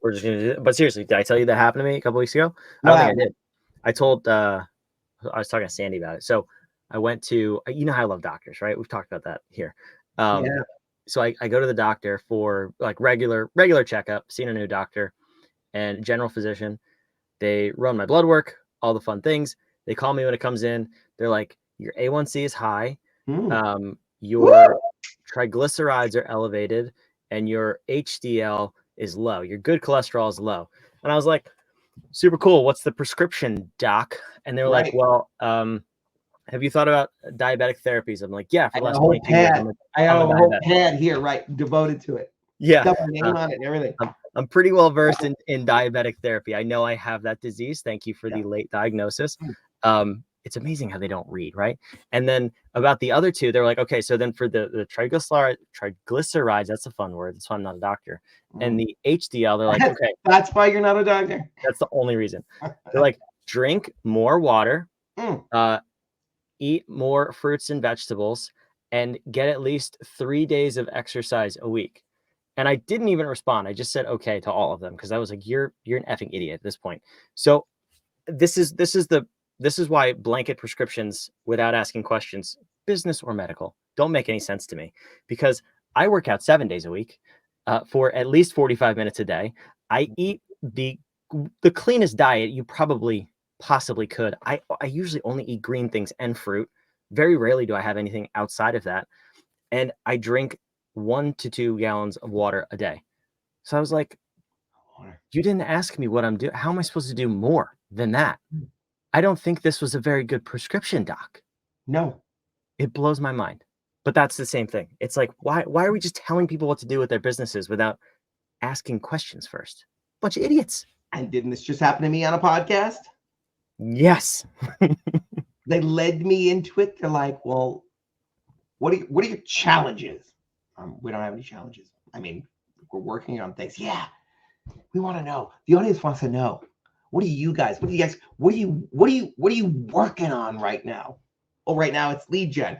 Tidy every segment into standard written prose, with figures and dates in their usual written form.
we're just gonna do it. But seriously, did I tell you that happened to me a couple weeks ago? I What don't think I did. I told I was talking to Sandy about it. So I went to, you know how I love doctors, right? We've talked about that here. Yeah. So I go to the doctor for like regular checkup, seeing a new doctor and general physician. They run my blood work, all the fun things. They call me when it comes in. They're like, your A1C is high. Your triglycerides are elevated and your HDL is low. Your good cholesterol is low. And I was like, super cool. What's the prescription, doc? And they're like, well, have you thought about diabetic therapies? I'm like, yeah, for the last 22 years. I have a whole pad here, right, devoted to it. Yeah. Got my name on it and everything. I'm pretty well versed in diabetic therapy. I know I have that disease. Thank you for the late diagnosis. It's amazing how they don't read, right? And then about the other two, they're like, okay, so then for the triglycerides, that's a fun word. That's why I'm not a doctor. And the HDL, they're like, okay. That's why you're not a doctor. That's the only reason. They're like, drink more water, eat more fruits and vegetables, and get at least 3 days of exercise a week. And I didn't even respond. I just said okay to all of them because I was like, you're an effing idiot at this point. So this is why blanket prescriptions without asking questions, business or medical, don't make any sense to me, because I work out 7 days a week for at least 45 minutes a day. I eat the cleanest diet you possibly could. I usually only eat green things and fruit. Very rarely do I have anything outside of that. And I drink 1 to 2 gallons of water a day. So I was like, you didn't ask me what I'm doing. How am I supposed to do more than that? I don't think this was a very good prescription, doc. No. It blows my mind. But that's the same thing. It's like, why are we just telling people what to do with their businesses without asking questions first? Bunch of idiots. And didn't this just happen to me on a podcast? Yes. They led me into it. They're like, well, what are your challenges? We don't have any challenges. I mean, we're working on things. Yeah. We want to know. The audience wants to know. What are you working on right now? Oh, right now it's lead gen.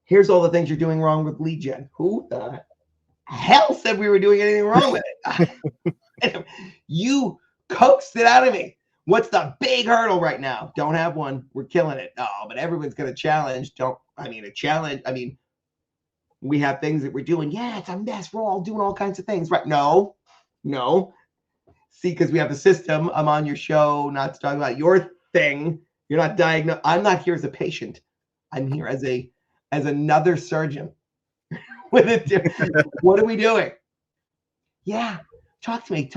Here's all the things you're doing wrong with lead gen. Who the hell said we were doing anything wrong with it? You coaxed it out of me. What's the big hurdle right now? Don't have one. We're killing it. Oh, but everyone's got a challenge. We have things that we're doing. Yeah, it's a mess. We're all doing all kinds of things, right? No. See, because we have a system. I'm on your show not to talk about your thing. You're not diagnosed. I'm not here as a patient. I'm here as another surgeon. What are we doing? Yeah, talk to me.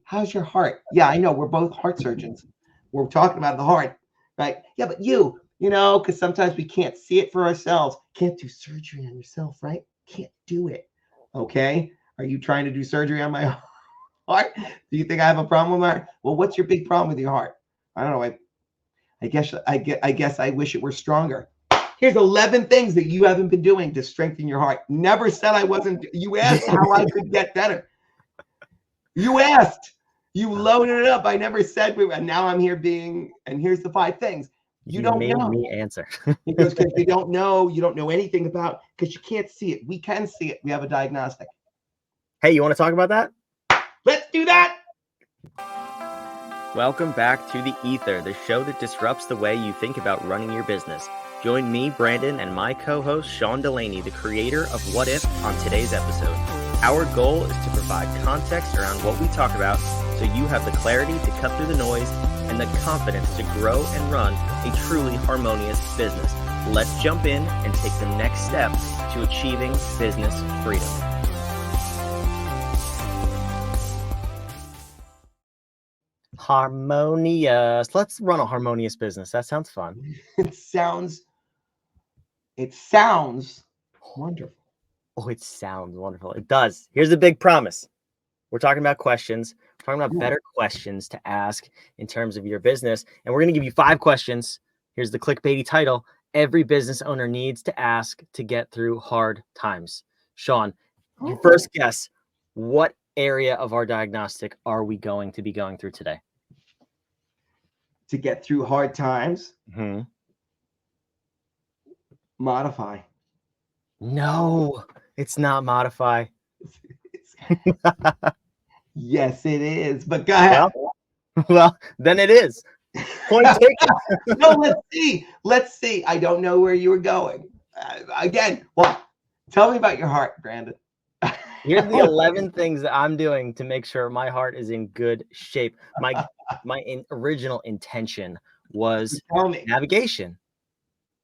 How's your heart? Yeah, I know. We're both heart surgeons. We're talking about the heart, right? Yeah, but you know, because sometimes we can't see it for ourselves. Can't do surgery on yourself, right? Can't do it. Okay. Are you trying to do surgery on my heart? Do you think I have a problem with my heart? Well, what's your big problem with your heart? I don't know. I guess I wish it were stronger. Here's 11 things that you haven't been doing to strengthen your heart. Never said I wasn't. You asked how I could get better. You asked. You loaded it up. I never said and now I'm here and here's the 5 things. You don't made know. Me answer. Because you don't know anything about, because you can't see it. We can see it. We have a diagnostic. Hey, you want to talk about that? Let's do that. Welcome back to The Ether, the show that disrupts the way you think about running your business. Join me, Brandon, and my co-host, Sean Delaney, the creator of What If, on today's episode. Our goal is to provide context around what we talk about so you have the clarity to cut through the noise and the confidence to grow and run a truly harmonious business. Let's jump in and take the next step to achieving business freedom. Harmonious. Let's run a harmonious business. That sounds fun. It sounds wonderful. Oh, it sounds wonderful. It does. Here's the big promise. We're talking about questions. We're talking about better questions to ask in terms of your business. And we're going to give you 5 questions. Here's the clickbaity title. Every business owner needs to ask to get through hard times. Sean, your first guess, what area of our diagnostic are we going to be going through today? To get through hard times? Mm-hmm. Modify. No, it's not modify. Yes, it is. But go ahead. Well, then it is. Point taken. No, let's see. Let's see. I don't know where you were going. Again, well, tell me about your heart, Brandon. Here's the 11 things that I'm doing to make sure my heart is in good shape. My original intention was navigation,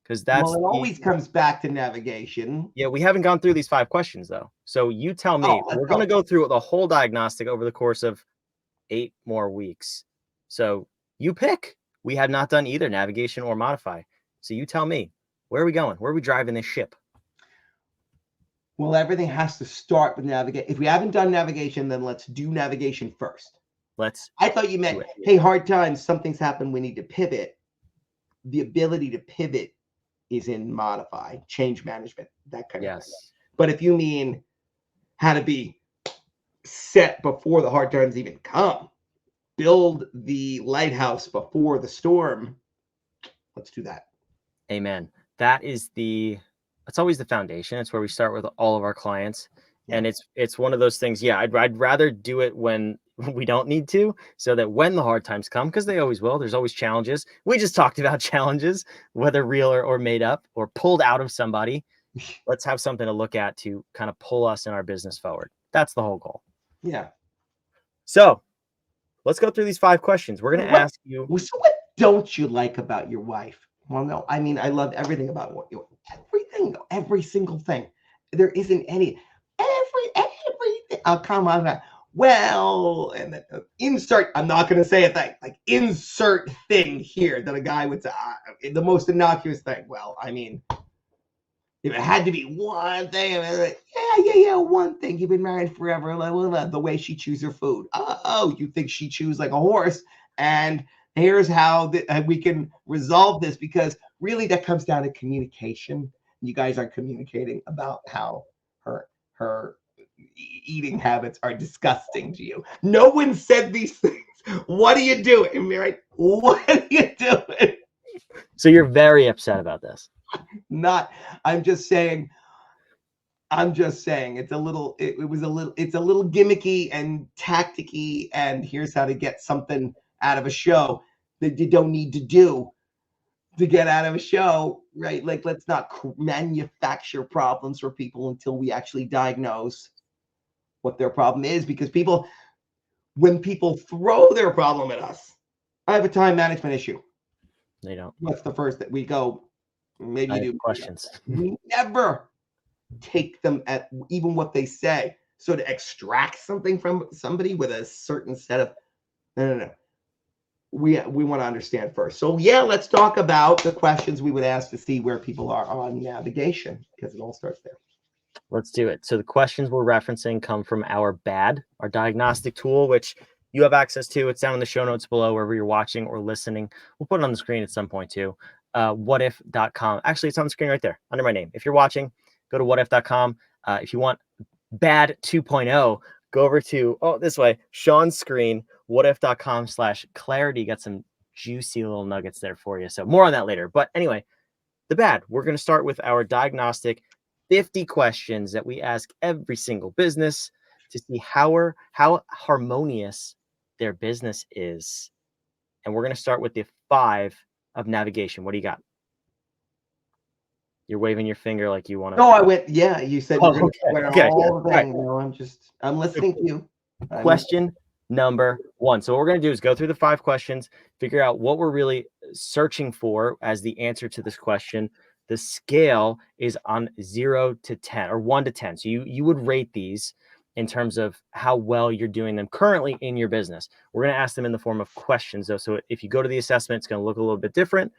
because that's it always comes back to navigation. Yeah, we haven't gone through these 5 questions though. So you tell me. We're going to go through the whole diagnostic over the course of 8 more weeks. So you pick. We have not done either navigation or modify. So you tell me, where are we going? Where are we driving this ship? Well, everything has to start with navigation. If we haven't done navigation, then let's do navigation first. I thought you meant, hey, hard times, something's happened, we need to pivot. The ability to pivot is in modify, change management, that kind of thing. But if you mean how to be set before the hard times even come, build the lighthouse before the storm, let's do that. Amen. That's always the foundation. It's where we start with all of our clients. Yeah. And it's one of those things. Yeah, I'd rather do it when we don't need to, so that when the hard times come, because they always will, there's always challenges. We just talked about challenges, whether real or made up or pulled out of somebody. Let's have something to look at to kind of pull us in our business forward. That's the whole goal. Yeah. So let's go through these 5 questions. We're going to ask you. So what don't you like about your wife? Well, no, I mean, I love everything about what you, everything, every single thing. There isn't any, everything. Oh, come on. Well, and then insert, I'm not going to say a thing, like insert thing here that a guy would say, the most innocuous thing. Well, I mean, if it had to be one thing, like, yeah, one thing. You've been married forever. The way she chews her food. Oh, you think she chews like a horse? And here's how we can resolve this, because really that comes down to communication. You guys aren't communicating about how her eating habits are disgusting to you. No one said these things. What are you doing, right? What are you doing? So you're very upset about this. I'm just saying it's a little gimmicky and tacticky, and here's how to get something out of a show that you don't need to do to get out of a show, right? Like, let's not manufacture problems for people until we actually diagnose what their problem is, because when people throw their problem at us, I have a time management issue. They don't. What's the first that we go? Maybe you do questions. We never take them at even what they say. So to extract something from somebody with a certain set of no. We want to understand first. So yeah, let's talk about the questions we would ask to see where people are on navigation, because it all starts there. Let's do it. So the questions we're referencing come from our our diagnostic tool, which you have access to. It's down in the show notes below, wherever you're watching or listening. We'll put it on the screen at some point too. Whatif.com. Actually, it's on the screen right there under my name. If you're watching, go to whatif.com. If you want bad 2.0, go over to, this way, Sean's screen, whatif.com/clarity. Got some juicy little nuggets there for you. So more on that later. But anyway, the bad, we're going to start with our diagnostic 50 questions that we ask every single business to see how harmonious their business is. And we're going to start with the 5 of navigation. What do you got? You're waving your finger like you want to. No, I went. Yeah, you said. Okay. All the things. Right. I'm listening to you. Question number 1. So what we're going to do is go through the 5 questions, figure out what we're really searching for as the answer to this question. The scale is on 0 to 10 or 1 to 10. So you would rate these in terms of how well you're doing them currently in your business. We're going to ask them in the form of questions, though. So if you go to the assessment, it's going to look a little bit different.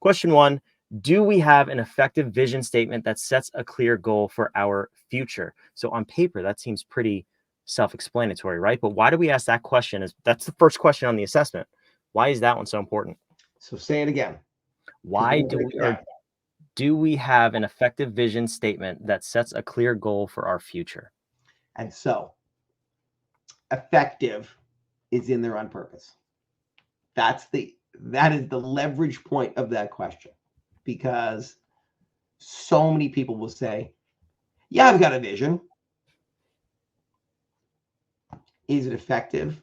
Question 1, do we have an effective vision statement that sets a clear goal for our future? So on paper, that seems pretty self-explanatory, right? But why do we ask that question? That's the first question on the assessment. Why is that one so important? So say it again. Why do we have an effective vision statement that sets a clear goal for our future? And so effective is in there on purpose. That is the leverage point of that question, because so many people will say, yeah, I've got a vision. Is it effective?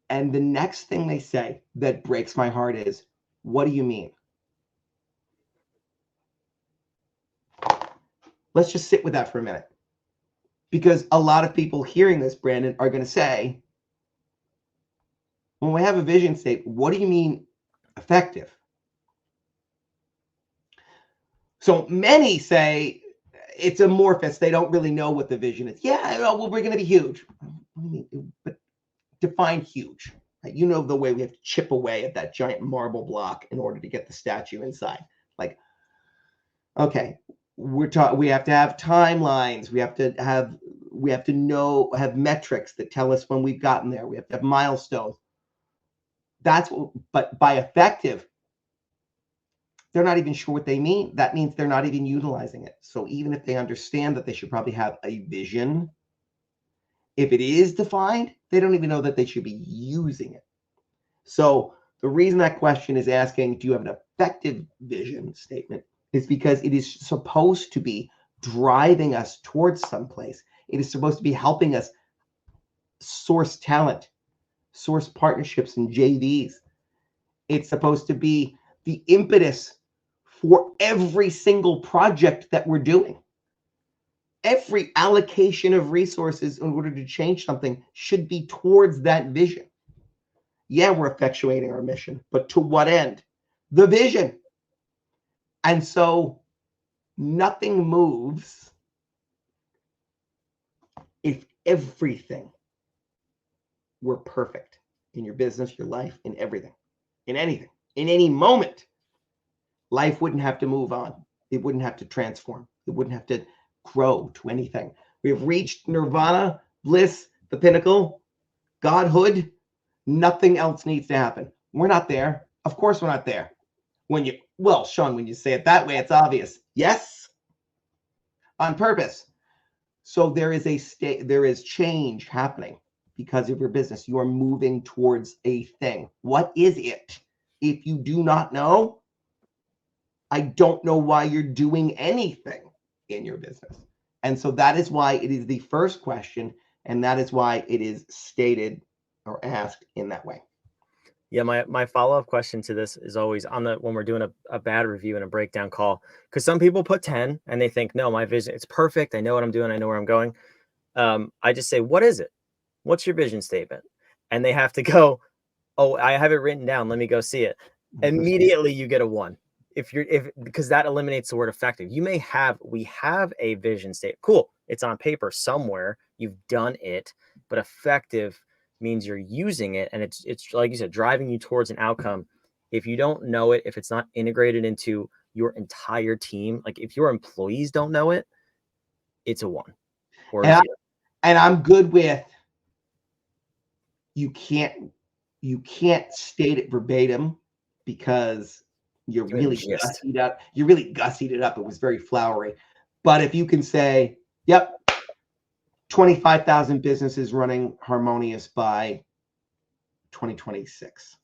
And the next thing they say that breaks my heart is, what do you mean? Let's just sit with that for a minute. Because a lot of people hearing this, Brandon, are going to say, when we have a vision statement, what do you mean effective? So many say it's amorphous. They don't really know what the vision is. Yeah, well, we're going to be huge. But define huge. You know the way we have to chip away at that giant marble block in order to get the statue inside. Like, okay, we have to have timelines. We have to have metrics that tell us when we've gotten there. We have to have milestones. That's what, but by effective, they're not even sure what they mean. That means they're not even utilizing it. So even if they understand that they should probably have a vision, if it is defined, they don't even know that they should be using it. So the reason that question is asking, do you have an effective vision statement, is because it is supposed to be driving us towards someplace. It is supposed to be helping us source talent, source partnerships and JVs. It's supposed to be the impetus for every single project that we're doing. Every allocation of resources in order to change something should be towards that vision. Yeah, we're effectuating our mission, but to what end? The vision. And so nothing moves if everything were perfect in your business, your life, in everything, in anything, in any moment. Life wouldn't have to move on. It wouldn't have to transform. It wouldn't have to grow to anything. We have reached nirvana, bliss, the pinnacle, godhood. Nothing else needs to happen. We're not there. Of course we're not there. Well, Sean, when you say it that way, it's obvious. Yes, on purpose. So there is change happening because of your business. You are moving towards a thing. What is it? If you do not know, I don't know why you're doing anything in your business. And so that is why it is the first question, and that is why it is stated or asked in that way. Yeah, my follow-up question to this is always when we're doing a bad review and a breakdown call, because some people put 10 and they think, no, my vision, it's perfect. I know what I'm doing. I know where I'm going. I just say, what is it? What's your vision statement? And they have to go, oh, I have it written down. Let me go see it. Immediately you get a 1. Because that eliminates the word effective. We have a vision statement. Cool. It's on paper somewhere. You've done it, but effective means you're using it. And it's like you said, driving you towards an outcome. If you don't know it, if it's not integrated into your entire team, like if your employees don't know it, it's a 1 or a 0. And I'm good with, you can't state it verbatim because you're really gussied up. You really gussied it up. It was very flowery. But if you can say, yep, 25,000 businesses running harmonious by 2026.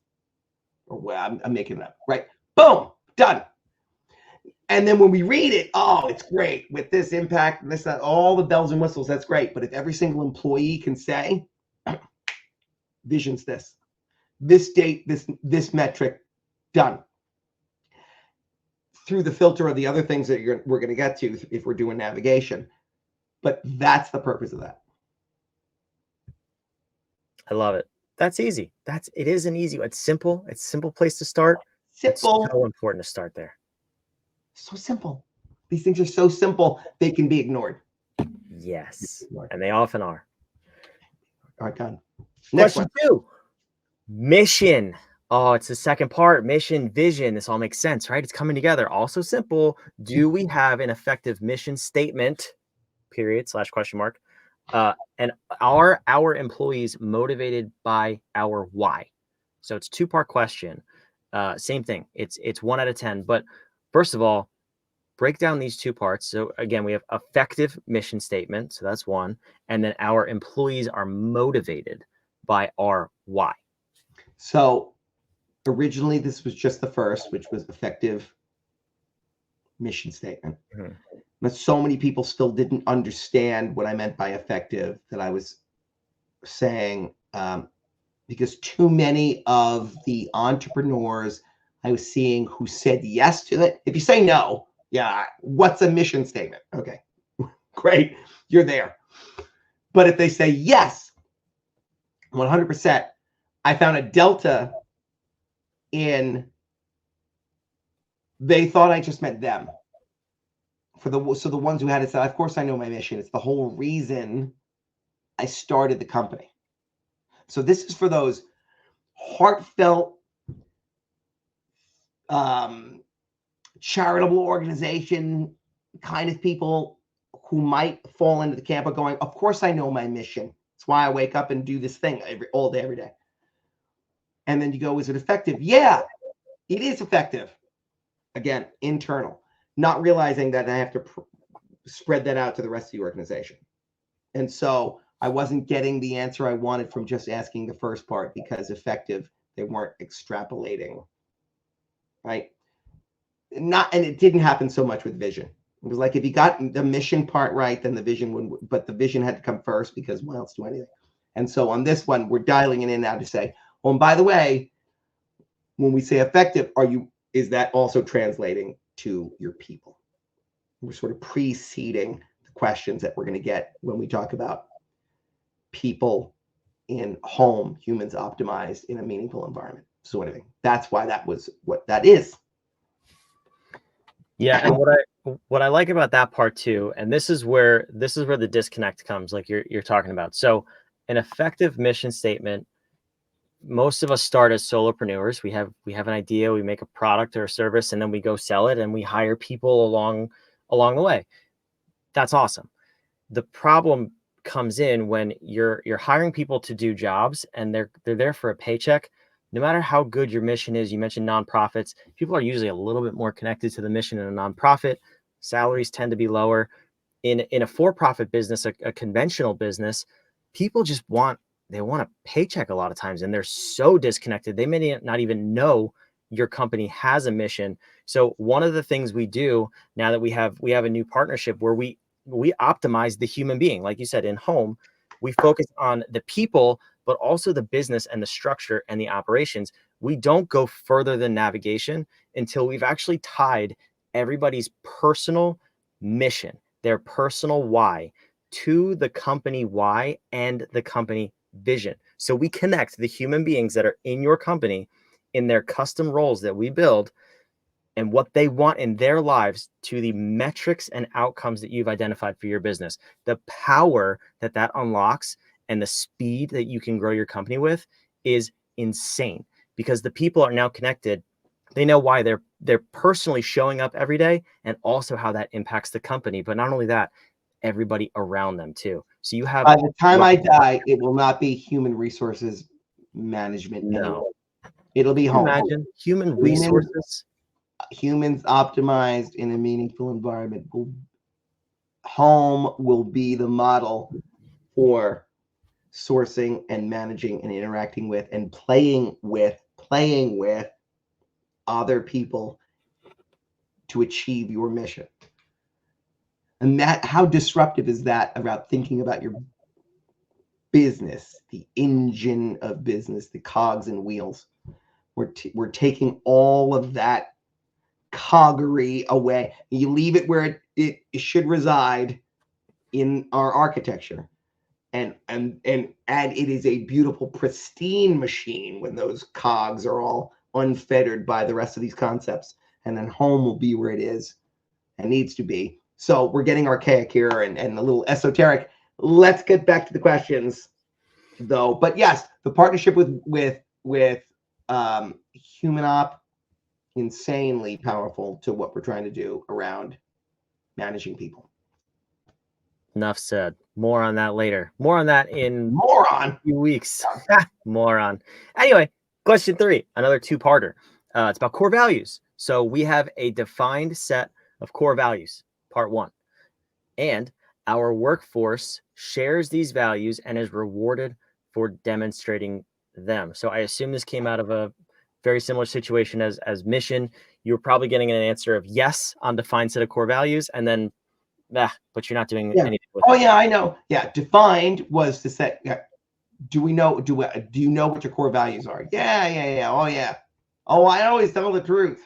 Or well, I'm making it up, right? Boom, done. And then when we read it, oh, it's great with this impact and this, that, all the bells and whistles, that's great. But if every single employee can say, vision's this date, this metric, done. Through the filter of the other things that we're going to get to if we're doing navigation. But that's the purpose of that. I love it. That's easy. It is an easy one. It's simple. It's a simple place to start. Simple. It's so important to start there. So simple. These things are so simple, they can be ignored. Yes. And they often are. All right, done. Question 2. Mission. Oh, it's the second part. Mission, vision. This all makes sense, right? It's coming together. Also simple. Do we have an effective mission statement? Period / question mark. And are our employees motivated by our why? So it's 2-part question. Same thing. It's 1 out of 10. But first of all, break down these 2 parts. So again, we have effective mission statement. So that's 1. And then our employees are motivated by our why. So originally this was just the first, which was effective mission statement. Mm-hmm. But so many people still didn't understand what I meant by effective that I was saying, because too many of the entrepreneurs I was seeing who said yes to it. If you say no, yeah, what's a mission statement? Okay, great, you're there. But if they say yes, 100%, I found a delta in they thought I just meant them. So the ones who had it said, of course I know my mission. It's the whole reason I started the company. So this is for those heartfelt, charitable organization kind of people who might fall into the camp of going, of course I know my mission. That's why I wake up and do this thing all day, every day. And then you go, is it effective? Yeah, it is effective. Again, internal, not realizing that I have to spread that out to the rest of the organization. And so I wasn't getting the answer I wanted from just asking the first part, because effective, they weren't extrapolating, right? And it didn't happen so much with vision. It was like, if you got the mission part right, then the vision would, but the vision had to come first, because why else do anything? And so on this one, we're dialing it in now to say, oh, and by the way, when we say effective, is that also translating to your people? We're sort of preceding the questions that we're going to get when we talk about people in home, humans optimized in a meaningful environment, sort of thing. That's why that was what that is. Yeah, and what I like about that part too, and this is where the disconnect comes, like you're talking about. So an effective mission statement, most of us start as solopreneurs. We have an idea, we make a product or a service, and then we go sell it, and we hire people along the way. That's awesome. The problem comes in when you're hiring people to do jobs, and they're there for a paycheck. No matter how good your mission is, you mentioned nonprofits, people are usually a little bit more connected to the mission in a nonprofit. Salaries tend to be lower. In a for-profit business, a conventional business, people just want a paycheck a lot of times, and they're so disconnected. They may not even know your company has a mission. So one of the things we do now that we have a new partnership where we optimize the human being, like you said, in home, we focus on the people, but also the business and the structure and the operations. We don't go further than navigation until we've actually tied everybody's personal mission, their personal why, to the company why and the company vision. So we connect the human beings that are in your company in their custom roles that we build and what they want in their lives to the metrics and outcomes that you've identified for your business. The power that unlocks and the speed that you can grow your company with is insane, because the people are now connected. They know why they're personally showing up every day, and also how that impacts the company. But not only that, everybody around them too. So you have, by the time I die, it will not be human resources management anymore. It'll be home. Imagine human resources. Humans optimized in a meaningful environment. Home will be the model for sourcing and managing and interacting with and playing with other people to achieve your mission. And that, how disruptive is that about thinking about your business, the engine of business, the cogs and wheels? We're taking all of that coggery away. You leave it where it should reside in our architecture, and it is a beautiful, pristine machine when those cogs are all unfettered by the rest of these concepts. And then home will be where it is and needs to be. So we're getting archaic here and a little esoteric. Let's get back to the questions, though. But yes, the partnership with Human Op, insanely powerful to what we're trying to do around managing people. Enough said. More on that later. More on that in a few weeks. Moron. Anyway, question 3, another two-parter. It's about core values. So we have a defined set of core values, part 1. And our workforce shares these values and is rewarded for demonstrating them. So I assume this came out of a very similar situation as mission. You're probably getting an answer of yes on defined set of core values, and then but you're not doing anything with it. Yeah, I know. Yeah, defined was to set do you know what your core values are? Yeah. Oh yeah. Oh, I always tell the truth.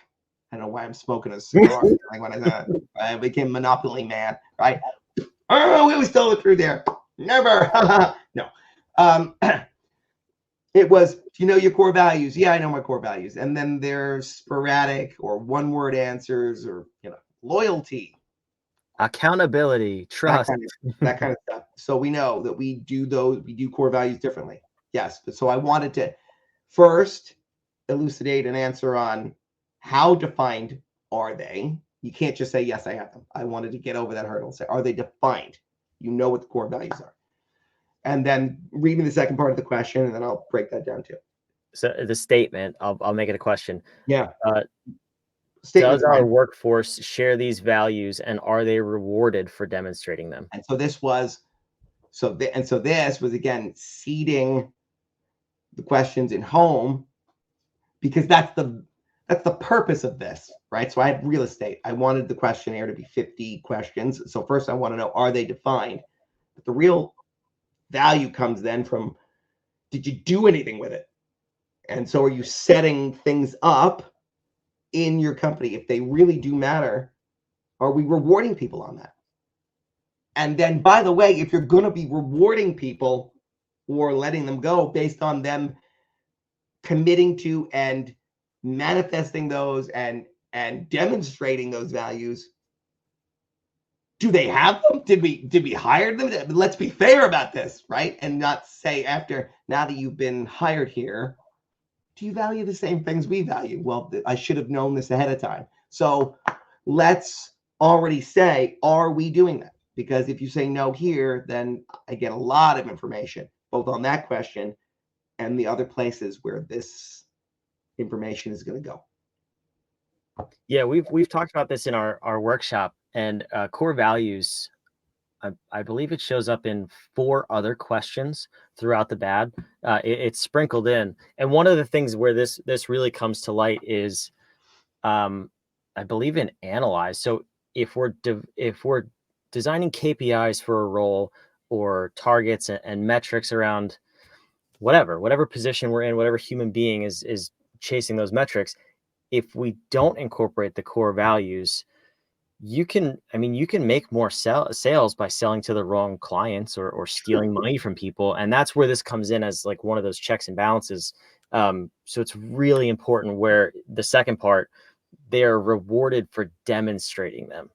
I don't know why I'm smoking a cigar. Like when I became Monopoly man, right? Oh, we always tell the truth there. Never. No. It was, do you know your core values? Yeah, I know my core values. And then there's sporadic or one-word answers, or loyalty, accountability, trust. that kind of stuff. So we know that we do core values differently. Yes. But so I wanted to first elucidate an answer on how defined are they? You can't just say, yes, I have them. I wanted to get over that hurdle. Say, are they defined? You know what the core values are. And then read me the second part of the question, and then I'll break that down too. So the statement, I'll make it a question. Yeah. Does our workforce share these values, and are they rewarded for demonstrating them? And so this was, this was again seeding the questions in home, because that's the purpose of this, right? So I had real estate. I wanted the questionnaire to be 50 questions. So first I want to know, are they defined? But the real value comes then from, did you do anything with it? And so are you setting things up in your company? If they really do matter, are we rewarding people on that? And then, by the way, if you're going to be rewarding people or letting them go based on them committing to and manifesting those and demonstrating those values, do they have them? Did we hire them? Let's be fair about this, right? And not say after, now that you've been hired here, do you value the same things we value? Well, I should have known this ahead of time. So let's already say, are we doing that? Because if you say no here, then I get a lot of information, both on that question and the other places where this information is going to go. Yeah, we've talked about this in our workshop, and core values, I believe it shows up in 4 other questions throughout the BAD. It's sprinkled in, and one of the things where this really comes to light is, I believe, in analyze. So if we're designing KPIs for a role, or targets and metrics around whatever position we're in, whatever human being is chasing those metrics, if we don't incorporate the core values, you can make more sales by selling to the wrong clients, or stealing money from people. And that's where this comes in as like one of those checks and balances. So it's really important, where the second part, they are rewarded for demonstrating them.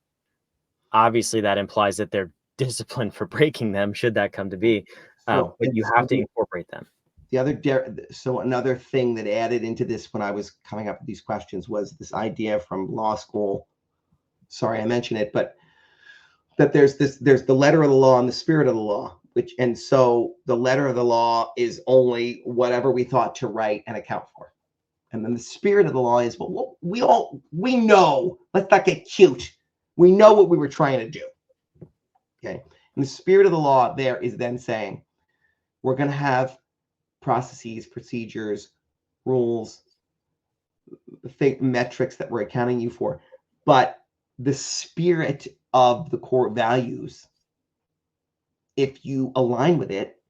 Obviously that implies that they're disciplined for breaking them, should that come to be. But you have to incorporate them. Another thing that added into this when I was coming up with these questions was this idea from law school. Sorry, I mentioned it, but that there's the letter of the law and the spirit of the law, and so the letter of the law is only whatever we thought to write and account for. And then the spirit of the law is, well, we know, let's not get cute. We know what we were trying to do. Okay. And the spirit of the law there is then saying, we're going to have processes, procedures, rules, metrics that we're accounting you for. But the spirit of the core values, if you align with it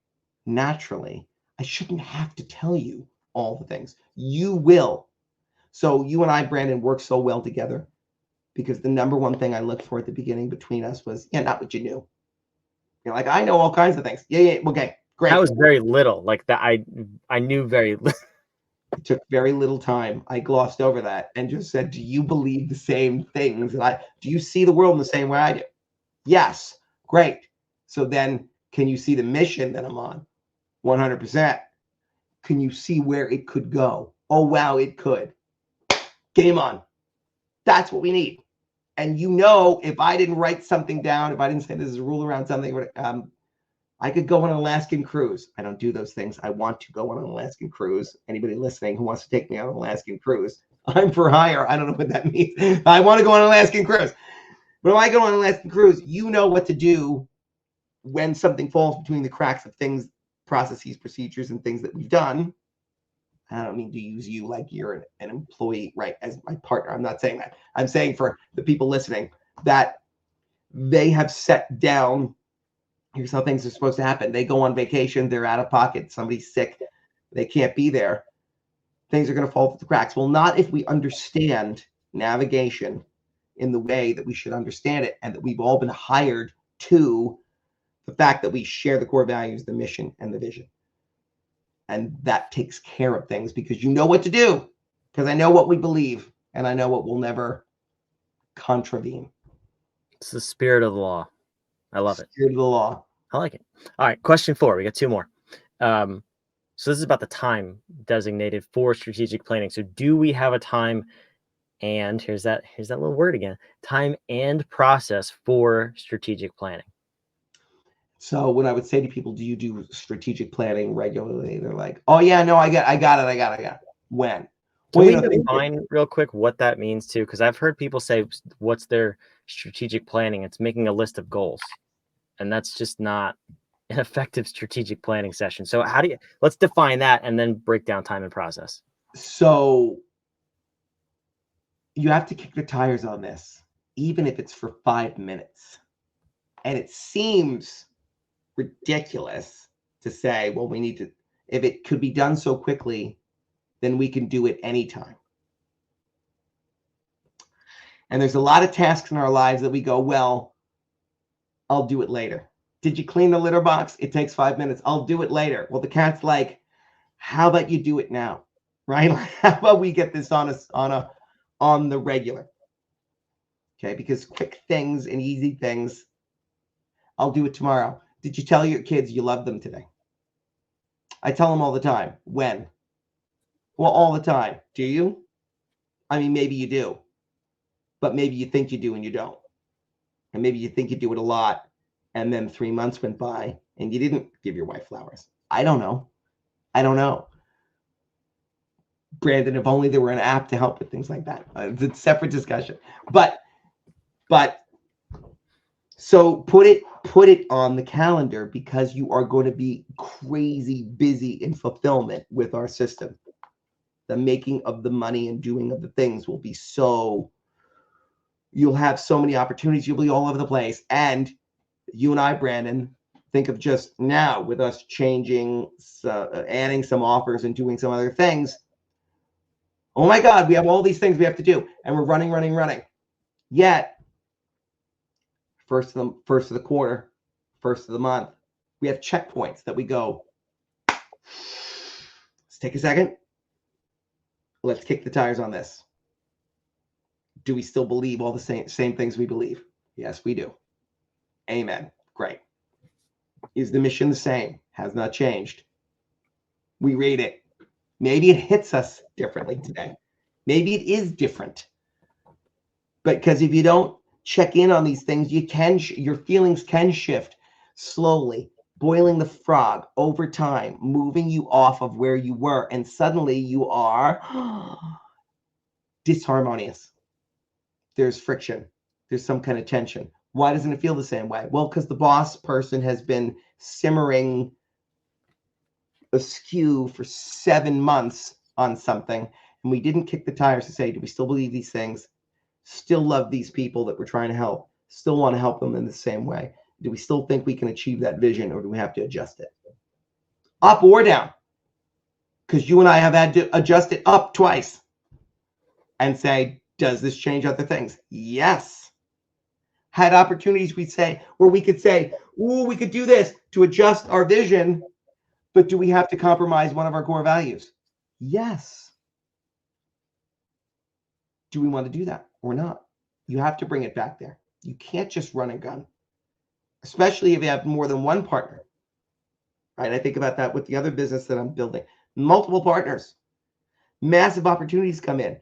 naturally, I shouldn't have to tell you all the things. You will. So you and I, Brandon, work so well together, because the number one thing I looked for at the beginning between us was, not what you knew. You're like, I know all kinds of things. Yeah, okay, great. That was very little. Like that, I knew very little. It took very little time. I glossed over that and just said, do you believe the same things? Do you see the world in the same way I do? Yes. Great. So then, can you see the mission that I'm on? 100%. Can you see where it could go? Oh, wow, it could. Game on. That's what we need. And if I didn't write something down, if I didn't say this is a rule around something, I could go on an Alaskan cruise. I don't do those things. I want to go on an Alaskan cruise. Anybody listening who wants to take me on an Alaskan cruise, I'm for hire. I don't know what that means. I want to go on an Alaskan cruise. But if I go on an Alaskan cruise, you know what to do when something falls between the cracks of things, processes, procedures, and things that we've done. I don't mean to use you like you're an employee, right, as my partner. I'm not saying that. I'm saying for the people listening that they have set down Here's how things are supposed to happen. They go on vacation. They're out of pocket. Somebody's sick. They can't be there. Things are going to fall through the cracks. Well, not if we understand navigation in the way that we should understand it, and that we've all been hired to the fact that we share the core values, the mission, and the vision. And that takes care of things, because you know what to do, because I know what we believe, and I know what will never contravene. It's the spirit of the law. I love it. Spirit of the law. I like it. All right, question 4. We got 2 more. So this is about the time designated for strategic planning. So do we have a time, and here's that little word again, time and process for strategic planning? So when I would say to people, do you do strategic planning regularly? They're like, oh yeah, no, I got it. When? Can we define real quick what that means too? Because I've heard people say, what's their strategic planning? It's making a list of goals. And that's just not an effective strategic planning session. So let's define that and then break down time and process. So you have to kick the tires on this, even if it's for 5 minutes. And it seems ridiculous to say, well, we need to, if it could be done so quickly, then we can do it anytime. And there's a lot of tasks in our lives that we go, well, I'll do it later. Did you clean the litter box? It takes 5 minutes. I'll do it later. Well, the cat's like, how about you do it now? Right? How about we get this on the regular? Okay, because quick things and easy things, I'll do it tomorrow. Did you tell your kids you love them today? I tell them all the time. When? Well, all the time. Do you? I mean, maybe you do, but maybe you think you do and you don't. And maybe you think you do it a lot, and then 3 months went by and you didn't give your wife flowers. I don't know. Brandon, if only there were an app to help with things like that. It's a separate discussion. But so put it on the calendar, because you are going to be crazy busy in fulfillment with our system. The making of the money and doing of the things will be so, you'll have so many opportunities. You'll be all over the place. And you and I, Brandon, think of just now with us changing, adding some offers and doing some other things. Oh my God, we have all these things we have to do, and we're running. Yet, first of the quarter, first of the month, we have checkpoints that we go, let's take a second. Let's kick the tires on this. Do we still believe all the same things we believe? Yes, we do. Amen. Great. Is the mission the same? Has not changed. We read it. Maybe it hits us differently today. Maybe it is different. But because if you don't check in on these things, your feelings can shift slowly, boiling the frog over time, moving you off of where you were, and suddenly you are disharmonious. There's friction. There's some kind of tension. Why doesn't it feel the same way? Well, because the boss person has been simmering askew for 7 months on something, and we didn't kick the tires to say, do we still believe these things? Still love these people that we're trying to help? Still want to help them in the same way? Do we still think we can achieve that vision, or do we have to adjust it? Up or down? Because you and I have had to adjust it up twice and say, does this change other things? Yes. Had opportunities where we could say, ooh, we could do this to adjust our vision, but do we have to compromise one of our core values? Yes. Do we want to do that or not? You have to bring it back there. You can't just run and gun, especially if you have more than one partner. Right? I think about that with the other business that I'm building. Multiple partners. Massive opportunities come in.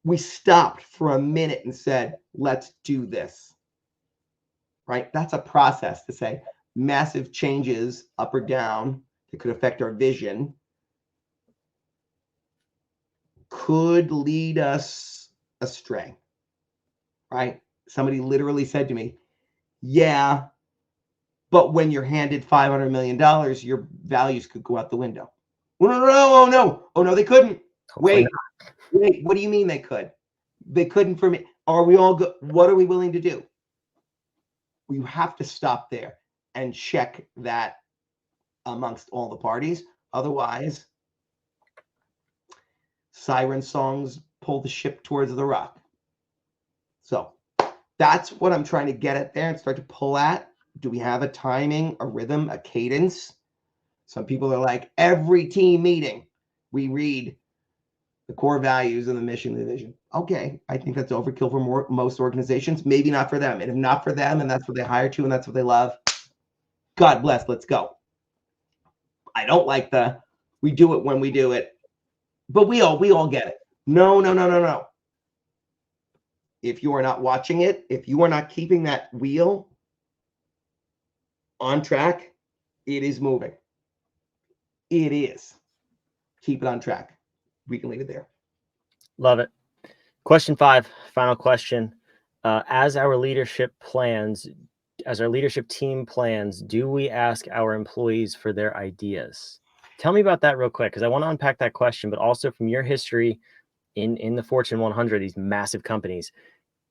We stopped for a minute and said, let's do this. Right? That's a process to say massive changes up or down that could affect our vision could lead us astray. Right? Somebody literally said to me, yeah, but when you're handed $500 million, your values could go out the window. No, oh no, they couldn't. Wait, what do you mean they could? They couldn't for me. Are we all good? What are we willing to do? You have to stop there. and check that amongst all the parties. Otherwise, siren songs pull the ship towards the rock. So that's what I'm trying to get at there and start to pull at. Do we have a timing, a rhythm, a cadence? Some people are like, every team meeting, we read the core values and the mission and the vision. Okay, I think that's overkill for most organizations. Maybe not for them. And if not for them, and that's what they hire to, and that's what they love, God bless, let's go. I don't like we do it when we do it, but we all get it. No. If you are not watching it, if you are not keeping that wheel on track, it is moving. It is. Keep it on track. We can leave it there. Love it. Question 5, final question. As our leadership team plans, do we ask our employees for their ideas? Tell me about that real quick, because I want to unpack that question, but also from your history in the Fortune 100, these massive companies,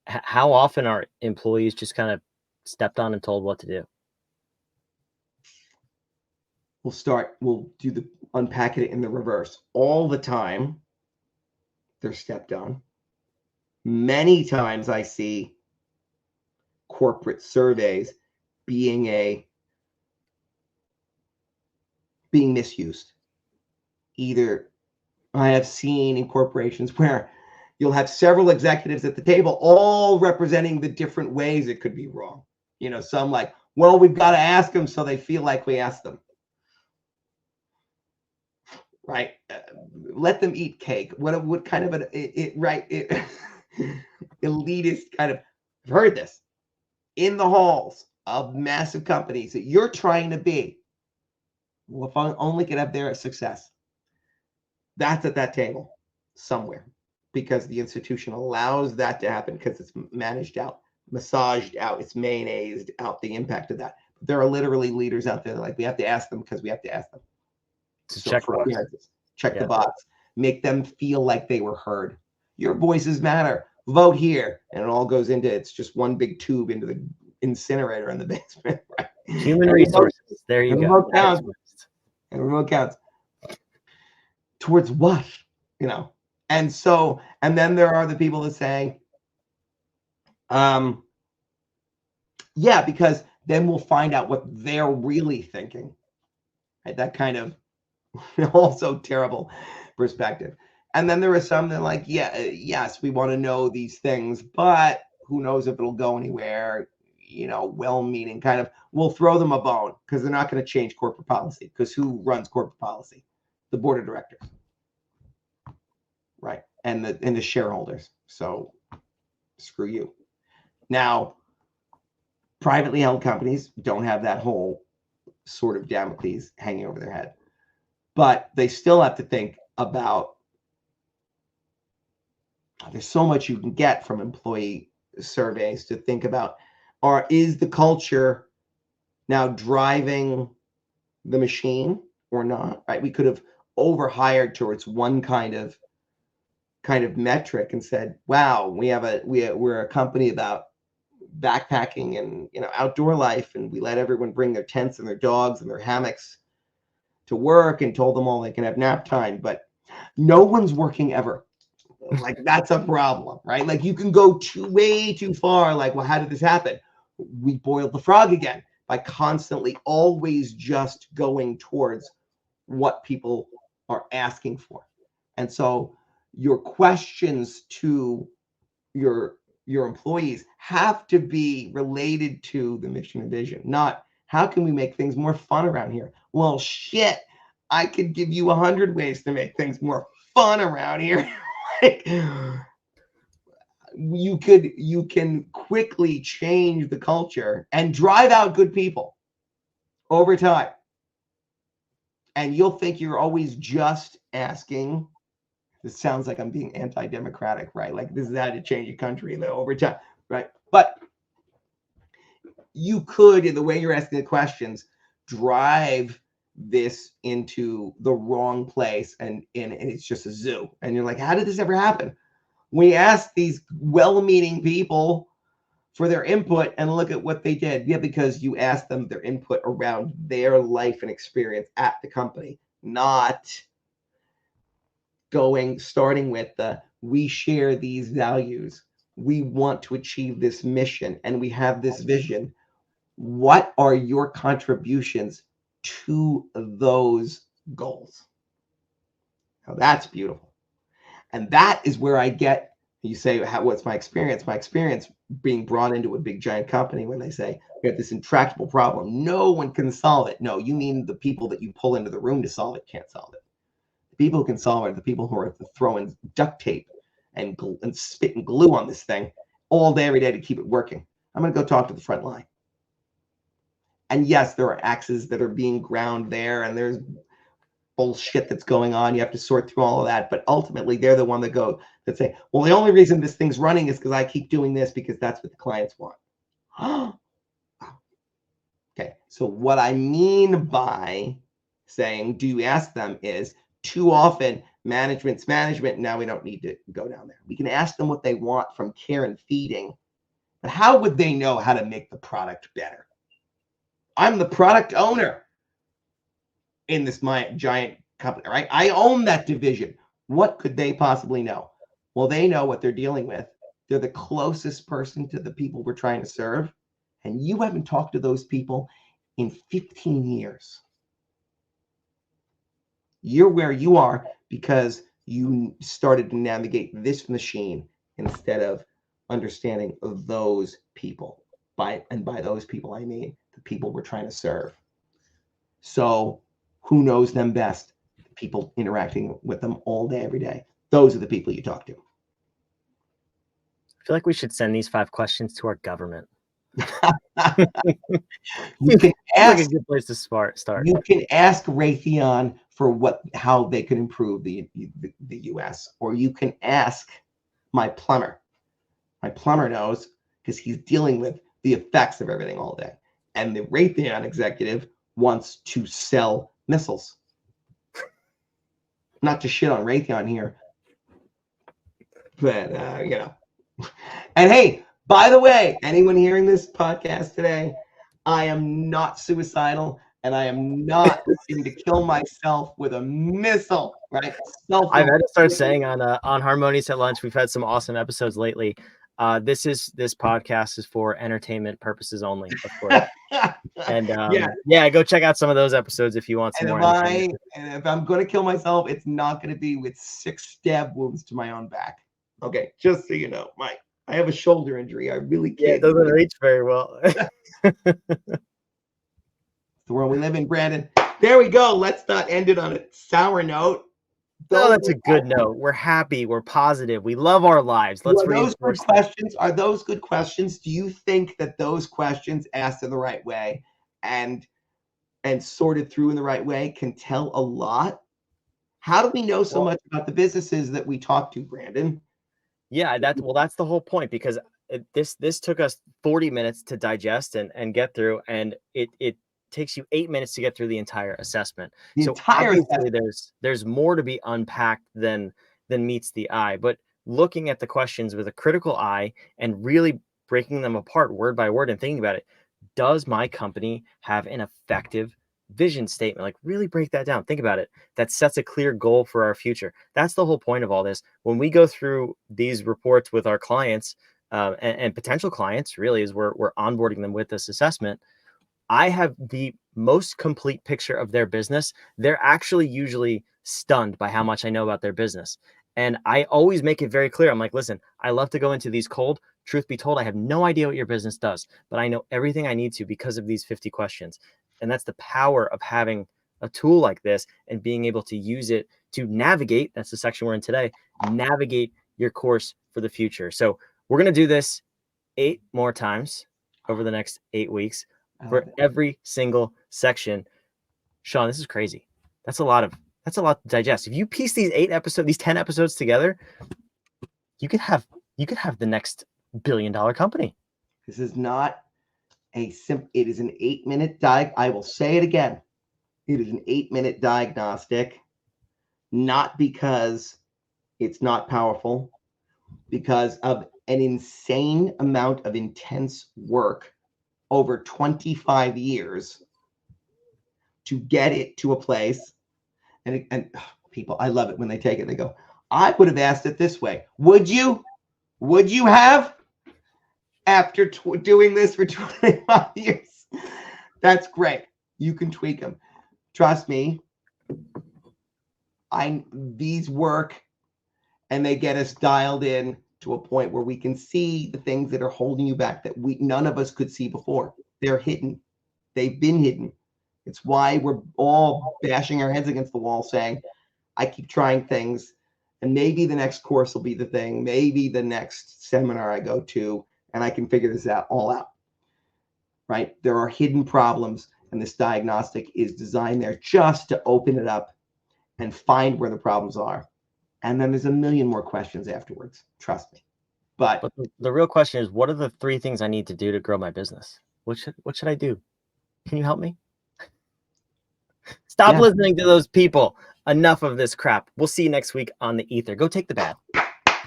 how often are employees just kind of stepped on and told what to do? We'll unpack it in the reverse. All the time, they're stepped on. Many times I see corporate surveys being misused. Either I have seen in corporations where you'll have several executives at the table, all representing the different ways it could be wrong. Some like, well, we've got to ask them so they feel like we asked them. Right? Let them eat cake. What kind of elitist kind of, I've heard this in the halls of massive companies that you're trying to be. Well, if I only get up there at success, that's at that table somewhere, because the institution allows that to happen, because it's managed out, massaged out, it's mayonnaised out, the impact of that. But there are literally leaders out there that like, we have to ask them because we have to ask them. Check the box, make them feel like they were heard. Your voices matter. Vote here, and it all goes into, it's just one big tube into the incinerator in the basement. Right? Human resources. There you go. And remote counts. Towards what? And then there are the people that say, yeah, because then we'll find out what they're really thinking. Right? That kind of also terrible perspective. And then there are some that are like, yes, we want to know these things, but who knows if it'll go anywhere, well-meaning kind of, we'll throw them a bone because they're not going to change corporate policy, because who runs corporate policy? The board of directors. Right. And the shareholders. So screw you. Now, privately held companies don't have that whole sort of Damocles hanging over their head, but they still have to think about, there's so much you can get from employee surveys to think about, is the culture now driving the machine or not? Right? We could have overhired towards one kind of metric and said, wow, we're a company about backpacking and outdoor life, and we let everyone bring their tents and their dogs and their hammocks to work and told them all they can have nap time, but no one's working ever. Like, that's a problem, right? Like, you can go way too far. Like, well, how did this happen? We boiled the frog again by constantly always just going towards what people are asking for. And so your questions to your employees have to be related to the mission and vision, not how can we make things more fun around here? Well, shit, I could give you 100 ways to make things more fun around here. Like, you can quickly change the culture and drive out good people over time. And you'll think you're always just asking. This sounds like I'm being anti-democratic, right? Like, this is how to change a country over time, right? But you could, in the way you're asking the questions, drive this into the wrong place, and it's just a zoo. And you're like, how did this ever happen? We asked these well-meaning people for their input and look at what they did. Yeah, because you asked them their input around their life and experience at the company, not starting with we share these values. We want to achieve this mission and we have this vision. What are your contributions to those goals? Now that's beautiful. And that is where I get, you say, what's my experience? My experience being brought into a big giant company when they say, we have this intractable problem. No one can solve it. No, you mean the people that you pull into the room to solve it can't solve it. The people who can solve it are the people who are throwing duct tape and spit and glue on this thing all day, every day to keep it working. I'm going to go talk to the front line. And yes, there are axes that are being ground there, and there's bullshit that's going on. You have to sort through all of that. But ultimately, they're the one that say, well, the only reason this thing's running is because I keep doing this because that's what the clients want. Okay. So what I mean by saying, do you ask them is too often management's management. Now we don't need to go down there. We can ask them what they want from care and feeding, but how would they know how to make the product better? I'm the product owner in this my giant company, right? I own that division. What could they possibly know? Well, they know what they're dealing with. They're the closest person to the people we're trying to serve. And you haven't talked to those people in 15 years. You're where you are because you started to navigate this machine instead of understanding those people. By those people, I mean the people we're trying to serve. So who knows them best? The people interacting with them all day, every day. Those are the people you talk to. I feel like we should send these 5 questions to our government. You can ask, like a good place to start. You can ask Raytheon for how they could improve the U.S., or you can ask my plumber. My plumber knows because he's dealing with the effects of everything all day. And the Raytheon executive wants to sell missiles. Not to shit on Raytheon here, but And hey, by the way, anyone hearing this podcast today, I am not suicidal, and I am not looking to kill myself with a missile. Right? I've had to start saying on Harmonious at Lunch. We've had some awesome episodes lately. This podcast is for entertainment purposes only, of course. And go check out some of those episodes if you want some more. And if I'm going to kill myself, it's not going to be with 6 stab wounds to my own back. Okay, just so you know, Mike. I have a shoulder injury. I really can't. Yeah, it doesn't reach very well. The world we live in, Brandon. There we go. Let's not end it on a sour note. No, that's a good note. We're happy. We're positive. We love our lives. Let's reinforce those questions. Are those good questions? Do you think that those questions asked in the right way and sorted through in the right way can tell a lot? How do we know so much about the businesses that we talk to, Brandon? Yeah, that's the whole point, because this took us 40 minutes to digest and get through, and it takes you 8 minutes to get through the entire assessment. Obviously there's more to be unpacked than meets the eye, but looking at the questions with a critical eye and really breaking them apart word by word and thinking about it, does my company have an effective vision statement? Like, really break that down. Think about it. That sets a clear goal for our future. That's the whole point of all this. When we go through these reports with our clients and potential clients, really, as we're onboarding them with this assessment, I have the most complete picture of their business. They're actually usually stunned by how much I know about their business. And I always make it very clear. I'm like, listen, I love to go into these cold. Truth be told, I have no idea what your business does, but I know everything I need to because of these 50 questions. And that's the power of having a tool like this and being able to use it to navigate. That's the section we're in today. Navigate your course for the future. So we're going to do this 8 more times over the next 8 weeks for every single section. Sean, this is crazy. That's a lot to digest. If you piece these 10 episodes together, you could have the next $1 billion company. This is not it is an 8-minute I will say it again. It is an 8-minute diagnostic, not because it's not powerful, because of an insane amount of intense work over 25 years to get it to a place. And people, I love it when they take it. They go, I would have asked it this way. Would you? Would you have? After doing this for 25 years? That's great. You can tweak them. Trust me. These work, and they get us dialed in to a point where we can see the things that are holding you back that none of us could see before. They're hidden. They've been hidden. It's why we're all bashing our heads against the wall saying, I keep trying things, and maybe the next course will be the thing. Maybe the next seminar I go to, and I can figure this all out. Right? There are hidden problems, and this diagnostic is designed there just to open it up and find where the problems are. And then there's a million more questions afterwards. Trust me. But the real question is, what are the 3 things I need to do to grow my business? What should I do? Can you help me? Stop listening to those people. Enough of this crap. We'll see you next week on the ether. Go take the bath.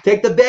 Take the bath.